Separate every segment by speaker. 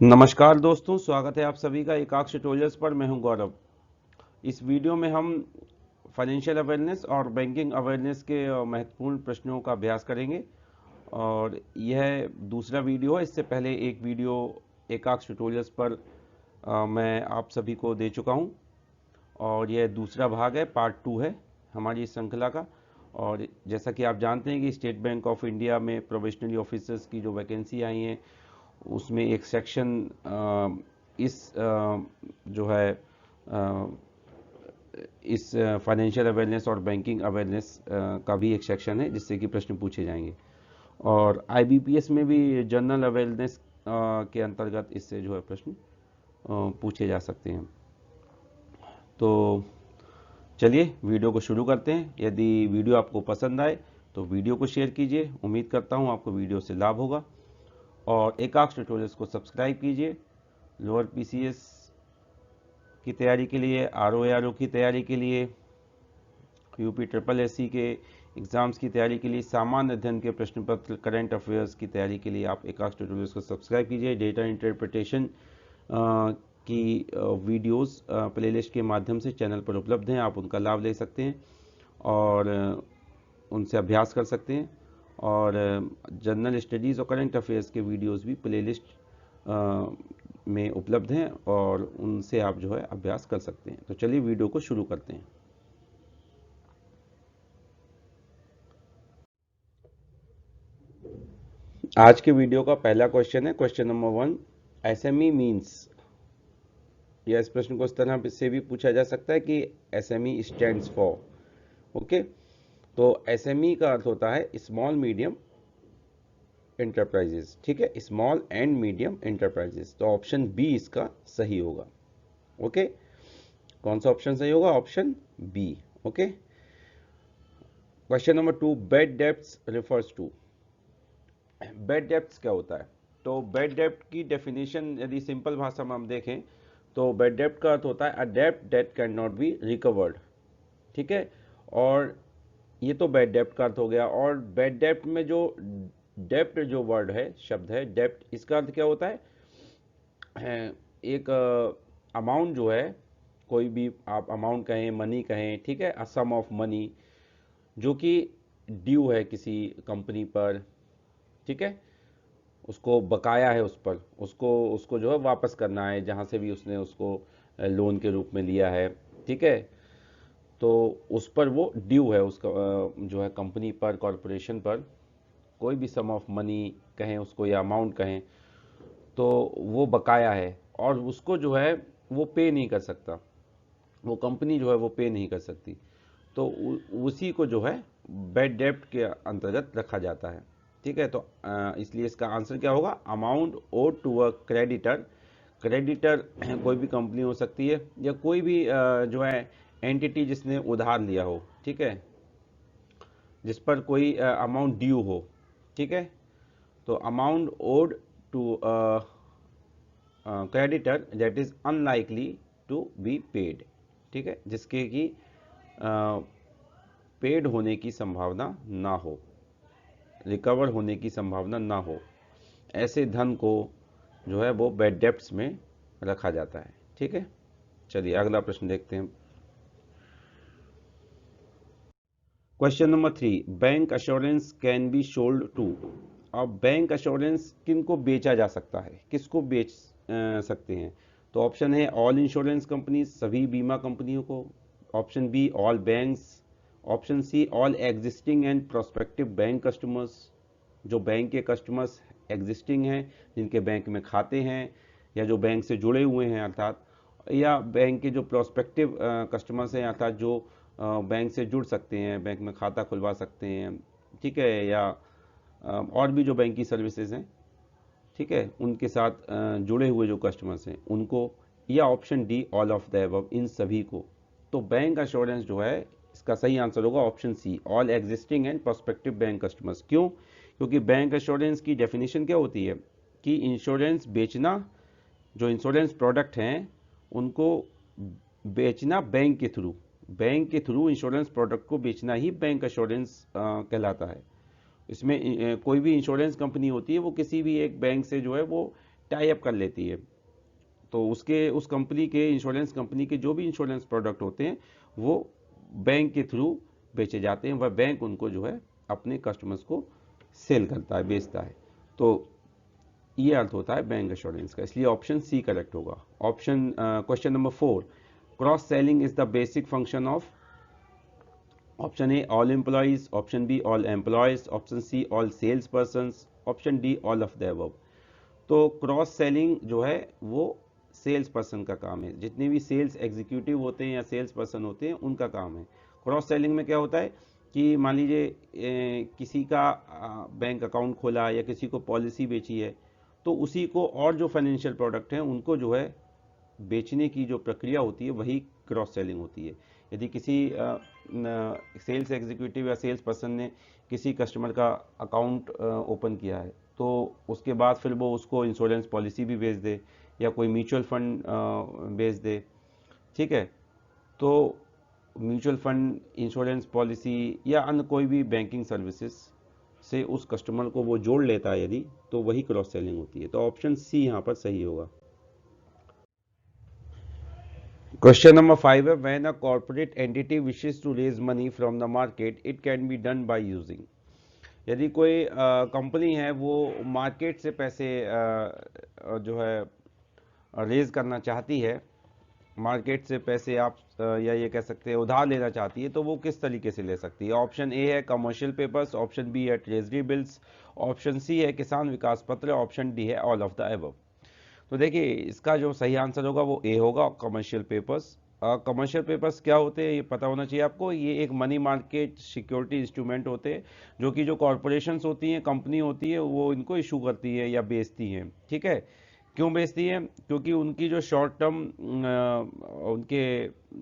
Speaker 1: नमस्कार दोस्तों, स्वागत है आप सभी का एकाक्ष ट्यूटोरियल्स पर। मैं हूं गौरव। इस वीडियो में हम फाइनेंशियल अवेयरनेस और बैंकिंग अवेयरनेस के महत्वपूर्ण प्रश्नों का अभ्यास करेंगे और यह दूसरा वीडियो है। इससे पहले एक वीडियो एकाक्ष ट्यूटोरियल्स पर मैं आप सभी को दे चुका हूं और यह दूसरा भाग है, पार्ट 2 है हमारी इस श्रृंखला का। और जैसा कि आप जानते हैं कि स्टेट बैंक ऑफ इंडिया में प्रोबेशनरी ऑफिसर्स की जो वैकेंसी आई हैं उसमें एक सेक्शन इस जो है इस फाइनेंशियल अवेयरनेस और बैंकिंग अवेयरनेस का भी एक सेक्शन है जिससे कि प्रश्न पूछे जाएंगे। और आईबीपीएस में भी जनरल अवेयरनेस के अंतर्गत इससे जो है प्रश्न पूछे जा सकते हैं। तो चलिए वीडियो को शुरू करते हैं। यदि वीडियो आपको पसंद आए तो वीडियो को शेयर कीजिए। उम्मीद करता हूँ आपको वीडियो से लाभ होगा। और एकाक्ष ट्यूटोरियल्स को सब्सक्राइब कीजिए। लोअर पीसीएस की तैयारी के लिए, आरओ की तैयारी के लिए, यूपी ट्रिपल एससी के एग्ज़ाम्स की तैयारी के लिए, सामान्य अध्ययन के प्रश्न पत्र, करंट अफेयर्स की तैयारी के लिए आप एकाक्ष ट्यूटोरियल्स को सब्सक्राइब कीजिए। डेटा इंटरप्रिटेशन की वीडियोस प्लेलिस्ट के माध्यम से चैनल पर उपलब्ध हैं, आप उनका लाभ ले सकते हैं और उनसे अभ्यास कर सकते हैं। और जनरल स्टडीज़ और करंट अफेयर्स के वीडियोस भी प्लेलिस्ट में उपलब्ध हैं और उनसे आप जो है अभ्यास कर सकते हैं। तो चलिए वीडियो को शुरू करते हैं। आज के वीडियो का पहला क्वेश्चन है, क्वेश्चन नंबर 1, एसएमई मीन्स। या इस प्रश्न को इस तरह से भी पूछा जा सकता है कि एसएमई स्टैंड्स फॉर। ओके, तो एसएमई का अर्थ होता है स्मॉल मीडियम एंटरप्राइजेस। ठीक है, स्मॉल एंड मीडियम एंटरप्राइजेस। तो ऑप्शन बी इसका सही होगा। ओके, कौन सा ऑप्शन सही होगा? Option B. Okay, question number 2, bad debts refers to. Bad debts क्या होता है? तो बैड डेब्ट की डेफिनेशन यदि सिंपल भाषा में हम देखें तो बैड डेब्ट का अर्थ होता है अ डेब्ट that can not be recovered. ठीक है, और ये तो बैड डेब्ट का अर्थ हो गया। और बैड डेब्ट में जो डेब्ट जो वर्ड है, शब्द है डेब्ट, इसका अर्थ क्या होता है? एक अमाउंट जो है, कोई भी आप अमाउंट कहें, मनी कहें, ठीक है, अ सम ऑफ मनी जो कि ड्यू है किसी कंपनी पर, ठीक है, उसको बकाया है उस पर, उसको उसको जो है वापस करना है जहाँ से भी उसने उसको लोन के रूप में लिया है। ठीक है, तो उस पर वो ड्यू है, उसका जो है कंपनी पर, कॉरपोरेशन पर कोई भी सम ऑफ मनी कहें उसको या अमाउंट कहें, तो वो बकाया है और उसको जो है वो पे नहीं कर सकता, वो कंपनी जो है वो पे नहीं कर सकती। तो उसी को जो है बैड डेब्ट के अंतर्गत रखा जाता है। ठीक है, तो इसलिए इसका आंसर क्या होगा? Amount owed to a creditor. Creditor कोई भी कंपनी हो सकती है या कोई भी जो है एंटिटी जिसने उधार लिया हो, ठीक है, जिस पर कोई अमाउंट ड्यू हो। ठीक है, तो amount owed to creditor that is unlikely to be paid. ठीक है, जिसके कि पेड होने की संभावना ना हो, रिकवर होने की संभावना ना हो, ऐसे धन को जो है वो बैड डेब्ट्स में रखा जाता है। ठीक है, चलिए अगला प्रश्न देखते हैं। Question number 3, bank assurance can be sold to. अब बैंक अश्योरेंस किन को बेचा जा सकता है, किसको बेच सकते हैं? तो ऑप्शन है ऑल इंश्योरेंस कंपनी, सभी बीमा कंपनियों को। Option B all banks. Option C all existing and prospective bank customers, जो बैंक के कस्टमर्स एग्जिस्टिंग हैं, जिनके बैंक में खाते हैं या जो बैंक से जुड़े हुए हैं अर्थात, या बैंक के जो प्रोस्पेक्टिव कस्टमर्स हैं अर्थात जो बैंक से जुड़ सकते हैं, बैंक में खाता खुलवा सकते हैं, ठीक है, या और भी जो बैंक की सर्विसेज हैं, ठीक है, उनके साथ जुड़े हुए जो कस्टमर्स हैं उनको, या option D all of the above, इन सभी को। तो बैंक अश्योरेंस जो है इसका सही आंसर होगा option C, all existing and prospective bank customers. क्यों? क्योंकि बैंक अश्योरेंस की डेफिनेशन क्या होती है कि इंश्योरेंस बेचना, जो इंश्योरेंस प्रोडक्ट हैं उनको बेचना बैंक के थ्रू इंश्योरेंस प्रोडक्ट को बेचना ही बैंक अश्योरेंस कहलाता है। इसमें कोई भी इंश्योरेंस कंपनी होती है वो किसी भी एक बैंक से जो है वो टाई अप कर लेती है, तो उस कंपनी के, इंश्योरेंस कंपनी के जो भी इंश्योरेंस प्रोडक्ट होते हैं वो बैंक के थ्रू बेचे जाते हैं, वह बैंक उनको जो है अपने कस्टमर्स को सेल करता है, बेचता है। तो ये अर्थ होता है बैंक एश्योरेंस का, इसलिए ऑप्शन सी करेक्ट होगा। Option question number 4, cross selling is the basic function of, option A all employees, option B all employees, option C all sales person, option D all of the above. तो cross selling जो है वो sales person का काम है, जितने भी sales executive होते हैं या सेल्स पर्सन होते हैं उनका काम है। क्रॉस सेलिंग में क्या होता है कि मान लीजिए किसी का बैंक अकाउंट खोला या किसी को पॉलिसी बेची है, तो उसी को और जो फाइनेंशियल प्रोडक्ट हैं उनको जो है बेचने की जो प्रक्रिया होती है वही क्रॉस सेलिंग होती है। यदि किसी सेल्स एग्जीक्यूटिव या सेल्स पर्सन ने किसी कस्टमर का अकाउंट ओपन किया है, तो उसके बाद फिर वो उसको इंश्योरेंस पॉलिसी भी बेच दे या कोई म्यूचुअल फंड बेच दे, ठीक है, तो म्यूचुअल फंड, इंश्योरेंस पॉलिसी या अन्य कोई भी बैंकिंग सर्विसेज से उस कस्टमर को वो जोड़ लेता है यदि, तो वही क्रॉस सेलिंग होती है। तो ऑप्शन सी यहाँ पर सही होगा। क्वेश्चन नंबर 5 है, when a corporate entity wishes to raise money from the market it can be done by using. यदि कोई कंपनी है वो मार्केट से पैसे जो है रेज करना चाहती है, मार्केट से पैसे आप या ये कह सकते हैं उधार लेना चाहती है, तो वो किस तरीके से ले सकती है। ऑप्शन ए है कमर्शियल पेपर्स, ऑप्शन बी है ट्रेजरी बिल्स, ऑप्शन सी है किसान विकास पत्र, ऑप्शन डी है ऑल ऑफ द अबव। तो देखिए इसका जो सही आंसर होगा वो ए होगा, कमर्शियल पेपर्स। कमर्शियल पेपर्स क्या होते हैं ये पता होना चाहिए आपको। ये एक मनी मार्केट सिक्योरिटी इंस्ट्रूमेंट होते हैं जो कि जो कॉरपोरेशंस होती हैं, कंपनी होती है, वो इनको इशू करती है या बेचती हैं, ठीक है। क्यों बेचती हैं? क्योंकि उनकी जो शॉर्ट टर्म उनके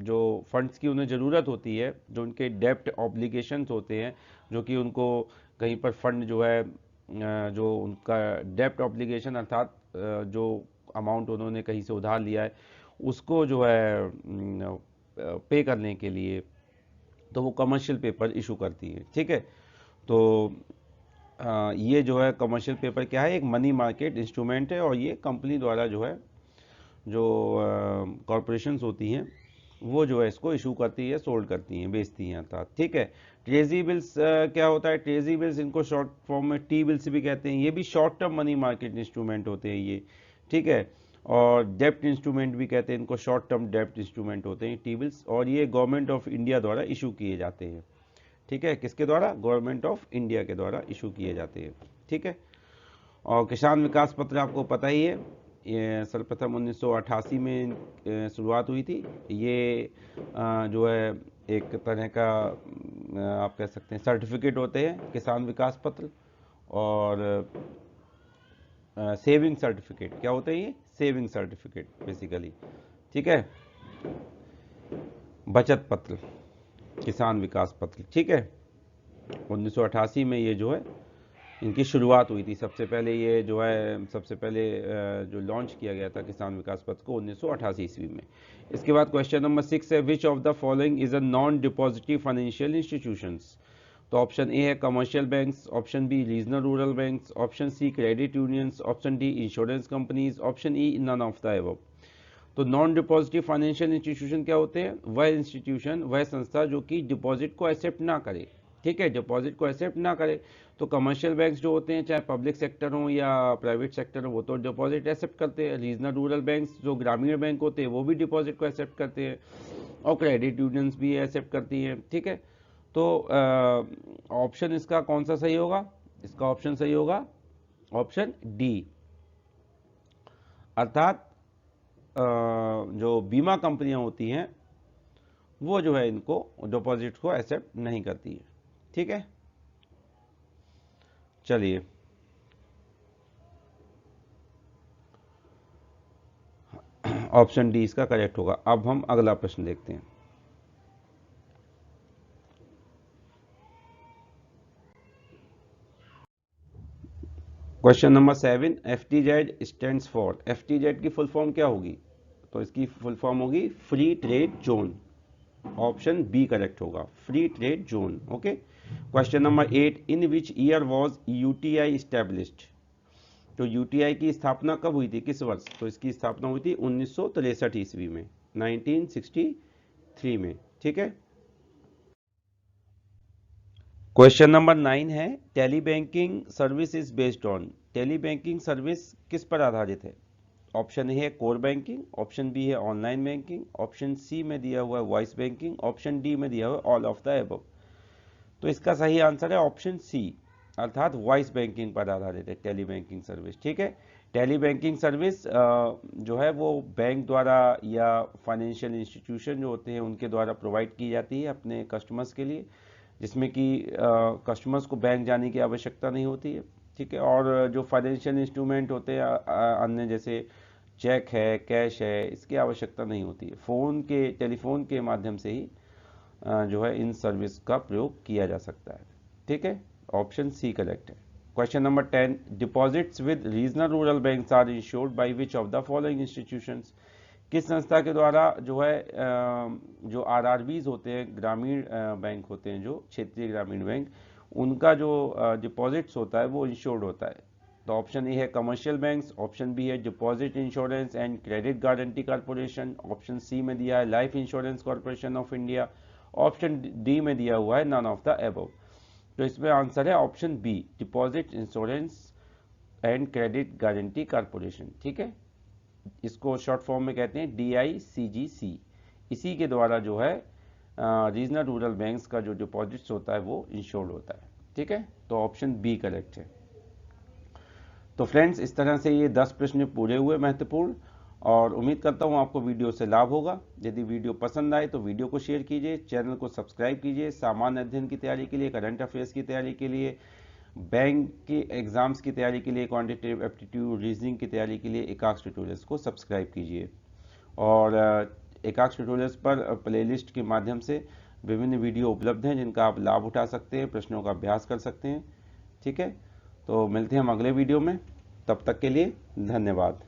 Speaker 1: जो फंड्स की उन्हें ज़रूरत होती है, जो उनके डेप्ट ऑब्लिगेशंस होते हैं, जो कि उनको कहीं पर फंड जो है जो उनका डेप्ट ऑब्लिगेशन अर्थात जो अमाउंट उन्होंने कहीं से उधार लिया है उसको जो है पे करने के लिए, तो वो कमर्शियल पेपर इशू करती है, ठीक है। तो ये जो है कमर्शियल पेपर क्या है, एक मनी मार्केट इंस्ट्रूमेंट है और ये कंपनी द्वारा जो है जो कॉरपोरेशंस होती हैं वो जो है इसको इशू करती है, सोल्ड करती हैं, बेचती हैं अर्थात, ठीक है। ट्रेजरी बिल्स क्या होता है? ट्रेजरी बिल्स इनको शॉर्ट फॉर्म में टी बिल्स भी कहते हैं, ये भी short term money market instrument होते हैं ये, ठीक है। और डेप्ट इंस्ट्रूमेंट भी कहते हैं इनको, शॉर्ट टर्म डेप्ट इंस्ट्रूमेंट होते हैं टी बिल्स, और ये गवर्नमेंट ऑफ इंडिया द्वारा इशू किए जाते हैं, ठीक है। किसके द्वारा? गवर्नमेंट ऑफ इंडिया के द्वारा इशू किए जाते हैं, ठीक है। और किसान विकास पत्र आपको पता ही है, ये सर्वप्रथम 1988 में शुरुआत हुई थी। ये जो है एक तरह का आप कह सकते हैं सर्टिफिकेट होते हैं किसान विकास पत्र, और सेविंग सर्टिफिकेट क्या होते हैं? ये सेविंग सर्टिफिकेट बेसिकली, ठीक है, बचत पत्र, किसान विकास पत्र, ठीक है। 1988 में ये जो है इनकी शुरुआत हुई थी। सबसे पहले ये जो है सबसे पहले जो लॉन्च किया गया था किसान विकास पत्र को 1988 ईस्वी में। इसके बाद क्वेश्चन नंबर 6 है, which of the following is a non depositive financial institutions. तो ऑप्शन ए है commercial banks, option B regional rural banks, option C credit unions, option D insurance companies, option E none of the above. तो non depositive financial institution क्या होते हैं? वह institution, वह संस्था जो कि डिपॉजिट को एक्सेप्ट ना करे, ठीक है, डिपॉजिट को एक्सेप्ट ना करे। तो कमर्शियल बैंक्स जो होते हैं, चाहे पब्लिक सेक्टर हो या प्राइवेट सेक्टर हो, वो तो डिपॉजिट एक्सेप्ट करते हैं। रीजनल रूरल बैंक्स जो ग्रामीण बैंक होते हैं वो भी डिपॉजिट को एक्सेप्ट करते हैं, और क्रेडिट यूनियंस भी एक्सेप्ट करती हैं, ठीक है। तो ऑप्शन इसका कौन सा सही होगा? इसका ऑप्शन सही होगा ऑप्शन डी, अर्थात जो बीमा कंपनियां होती हैं वो जो है इनको डिपॉजिट को एक्सेप्ट नहीं करती है, ठीक है। चलिए ऑप्शन डी इसका करेक्ट होगा। अब हम अगला प्रश्न देखते हैं। Question number 7, FTZ stands for. FTZ की फुल फॉर्म क्या होगी? तो इसकी फुल फॉर्म होगी free trade zone. Option B correct होगा, free trade zone, okay. Question number 8, in which year was UTI established. तो यूटीआई की स्थापना कब हुई थी, किस वर्ष? तो इसकी स्थापना हुई थी 1963 ईस्वी में, 1963 में। ठीक है। क्वेश्चन नंबर 9 है, tele banking service is based on. Tele banking service किस पर आधारित है? ऑप्शन ए है कोर बैंकिंग, ऑप्शन बी है ऑनलाइन बैंकिंग, ऑप्शन सी में दिया हुआ है वॉइस बैंकिंग, ऑप्शन डी में दिया हुआ है ऑल ऑफ द अबव। तो इसका सही आंसर है ऑप्शन सी, अर्थात वॉइस बैंकिंग पर आधारित है टेली बैंकिंग सर्विस। ठीक है। टेली बैंकिंग सर्विस जो है वो बैंक द्वारा या फाइनेंशियल इंस्टीट्यूशन जो होते हैं उनके द्वारा प्रोवाइड की जाती है अपने कस्टमर्स के लिए, जिसमें कि कस्टमर्स को बैंक जाने की आवश्यकता नहीं होती है। ठीक है। और जो फाइनेंशियल इंस्ट्रूमेंट होते हैं अन्य जैसे चेक है, कैश है, इसकी आवश्यकता नहीं होती है। टेलीफोन के माध्यम से ही जो है इन सर्विस का प्रयोग किया जा सकता है। ठीक है। ऑप्शन सी करेक्ट है। Question number 10, deposits with regional rural banks are insured by which of the following institutions. किस संस्था के द्वारा जो है जो आरआरबीज होते हैं, ग्रामीण बैंक होते हैं, जो क्षेत्रीय ग्रामीण बैंक, उनका जो डिपॉजिट्स होता है वो इंश्योर्ड होता है? तो ऑप्शन ए है कमर्शियल बैंक्स, ऑप्शन बी है deposit insurance and credit guarantee corporation, option C में दिया है life insurance corporation of India, option D में दिया हुआ है नन ऑफ द अबव। तो इसमें आंसर है option B, deposit insurance and credit guarantee corporation. ठीक है। इसको शॉर्ट फॉर्म में कहते हैं DICGC। इसी के द्वारा जो है रीजनल रूरल बैंक्स का जो डिपॉजिट्स होता है वो इंश्योर्ड होता है। ठीक है। तो ऑप्शन बी करेक्ट है। तो फ्रेंड्स, इस तरह से ये 10 प्रश्न पूरे हुए महत्वपूर्ण, और उम्मीद करता हूँ आपको वीडियो से लाभ होगा। यदि वीडियो पसंद आए तो वीडियो को शेयर कीजिए, चैनल को सब्सक्राइब कीजिए। सामान्य अध्ययन की तैयारी के लिए, करंट अफेयर्स की तैयारी के लिए, बैंक के एग्जाम्स की तैयारी के लिए, क्वांटिटेटिव एप्टीट्यूड रीजनिंग की तैयारी के लिए एकाक्ष ट्यूटोरियल्स को सब्सक्राइब कीजिए। और एकाक्ष ट्यूटोरियल्स पर प्लेलिस्ट के माध्यम से विभिन्न वीडियो उपलब्ध हैं जिनका आप लाभ उठा सकते हैं, प्रश्नों का अभ्यास कर सकते हैं। ठीक है। तो मिलते हैं हम अगले वीडियो में, तब तक के लिए धन्यवाद।